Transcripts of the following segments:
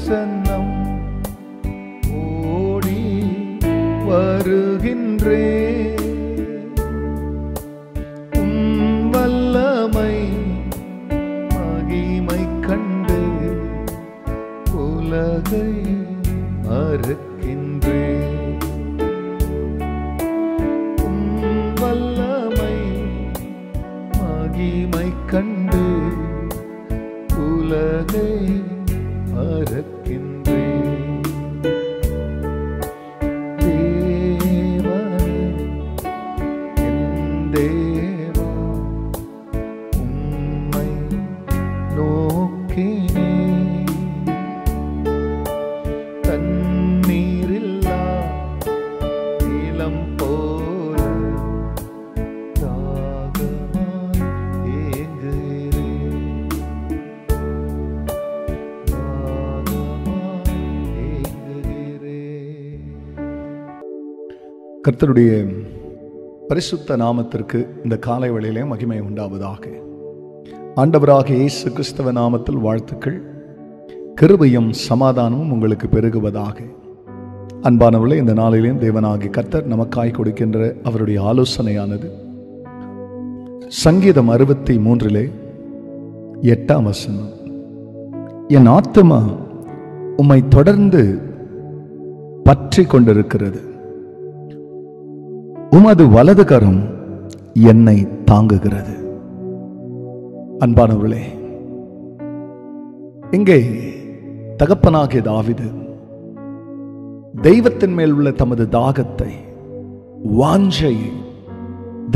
பிரசன்னம் ஓடி வருகின்றே. வல்லமை மகிமை கண்டு உலகை மறுக்கின்றே. வல்லமை மகிமை கண்டு உலகை மறுக்கின்றே. தேவனே என் தேவா உம்மை நோக்கினே. தண்ணீரில்லா நிலம் போல தாகமாய் ஏங்குகிறேன். கர்த்தருடைய பரிசுத்த நாமத்திற்கு இந்த காலை வேளையிலே மகிமை உண்டாவதாக. ஆண்டவராகிய இயேசு கிறிஸ்துவ நாமத்தில் வாழ்த்துக்கள். கிருபையும் சமாதானமும் உங்களுக்கு பெருகுவதாக. அன்பானவர்களே, இந்த நாளிலேயும் தேவனாகிய கர்த்தர் நமக்காய் கொடுக்கின்ற அவருடைய ஆலோசனையானது சங்கீதம் 63:8 என் ஆத்துமா உம்மை தொடர்ந்து பற்றி கொண்டிருக்கிறது, உமது வலது கரம் என்னை தாங்குகிறது. அன்பானவர்களே, இங்கே தகப்பனாகிய தாவீது தெய்வத்தின் மேல் உள்ள தமது தாகத்தை, வாஞ்சையை,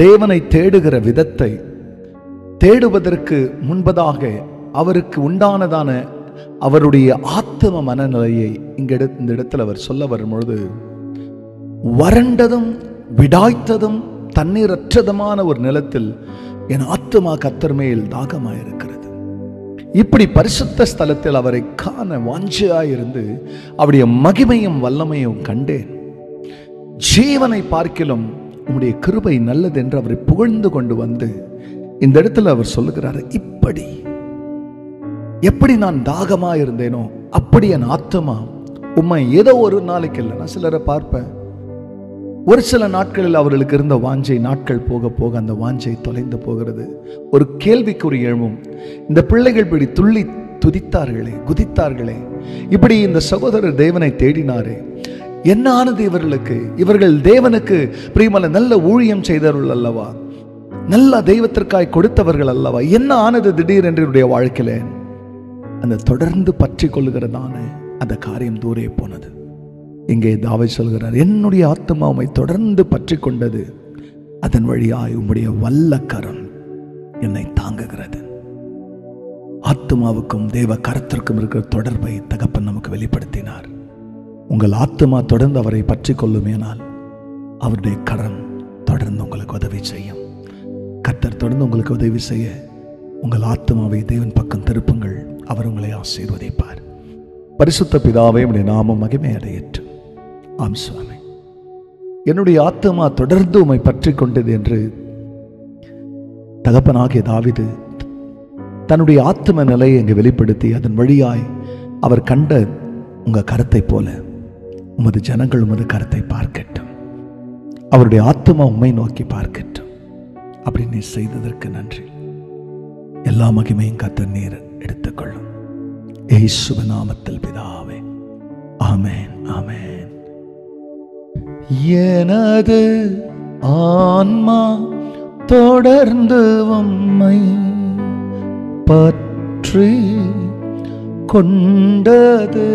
தேவனை தேடுகிற விதத்தை, தேடுவதற்கு முன்பதாக அவருக்கு உண்டானதான அவருடைய ஆத்தும மனநிலையை இந்த இடத்தில் அவர் சொல்ல வரும்பொழுது, வறண்டதும் விடாய்த்ததும் தண்ணீரற்றதுமான ஒரு நிலத்தில் என் ஆத்துமா கர்த்தர் மேல் தாகமாயிருக்கிறது. இப்படி பரிசுத்த ஸ்தலத்தில் அவரை காண வாஞ்சையாயிருந்து அவருடைய மகிமையும் வல்லமையும் கண்டேன். ஜீவனை பார்க்கிலும் உம்முடைய கிருபை நல்லது என்று அவரை புகழ்ந்து கொண்டு வந்து இந்த இடத்துல அவர் சொல்லுகிறார், எப்படி நான் தாகமா இருந்தேனோ அப்படி என் ஆத்துமா உம்மை ஏதோ ஒரு நாளைக்கு இல்லை. நான் சிலரை பார்ப்பேன், ஒரு சில நாட்களில் அவர்களுக்கு இருந்த வாஞ்சை நாட்கள் போக போக அந்த வாஞ்சை தொலைந்து போகிறது. ஒரு கேள்விக்குறி எழும்பும், இந்த பிள்ளைகள் இப்படி துள்ளி துதித்தார்களே, குதித்தார்களே, இப்படி இந்த சகோதரர் தேவனை தேடினாரே, என்ன ஆனது இவர்களுக்கு? இவர்கள் தேவனுக்கு பிரியமான நல்ல ஊழியம் செய்தவர்கள் அல்லவா, நல்ல தெய்வத்திற்காய் கொடுத்தவர்கள் அல்லவா, என்ன ஆனது திடீரென்று என்னுடைய வாழ்க்கையில? அந்த தொடர்ந்து பற்றி கொள்ளுகிறதான அந்த காரியம் தூரே போனது. இங்கே தாவீது சொல்கிறார், என்னுடைய ஆத்துமா உம்மை தொடர்ந்து பற்றி கொண்டது, அதன் வழியாய் உம்முடைய வல்ல கரம் என்னை தாங்குகிறது. ஆத்துமாவுக்கும் தேவ கரத்திற்கும் இருக்கிற தொடர்பை தகப்பன் நமக்கு வெளிப்படுத்தினார். உங்கள் ஆத்துமா தொடர்ந்து அவரை பற்றி கொள்ளுமேனால் அவருடைய கரம் தொடர்ந்து உங்களுக்கு உதவி செய்யும். கர்த்தர் தொடர்ந்து உங்களுக்கு உதவி செய்ய உங்கள் ஆத்துமாவை தேவன் பக்கம் திருப்புங்கள், அவர் உங்களை ஆசீர்வதிப்பார். பரிசுத்த பிதாவே, உம்முடைய நாமம் மகிமை அடையட்டும். ஆம் சுவாமி, என்னுடைய ஆத்துமா தொடர்ந்து உம்மை பற்றி கொண்டது என்று தகப்பனாகிய தாவீது தன்னுடைய ஆத்தும நிலையை இங்கு வெளிப்படுத்தி அதன் வழியாய் அவர் கண்ட உங்க கரத்தை போல உமது ஜனங்கள் உமது கரத்தை பார்க்கட்டும், அவருடைய ஆத்துமா உம்மை நோக்கி பார்க்கட்டும். அப்படி நீ செய்ததற்கு நன்றி. எல்லா மகிமையும் கர்த்தர் நீர் எடுத்துக்கொள்ளும். இயேசுவின் நாமத்தில் பிதாவே, ஆமென், ஆமென். எனது ஆன்மா தொடர்ந்து உம்மை பற்றி கொண்டது.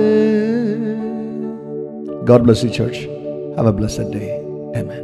God bless you, church. Have a blessed day. Amen.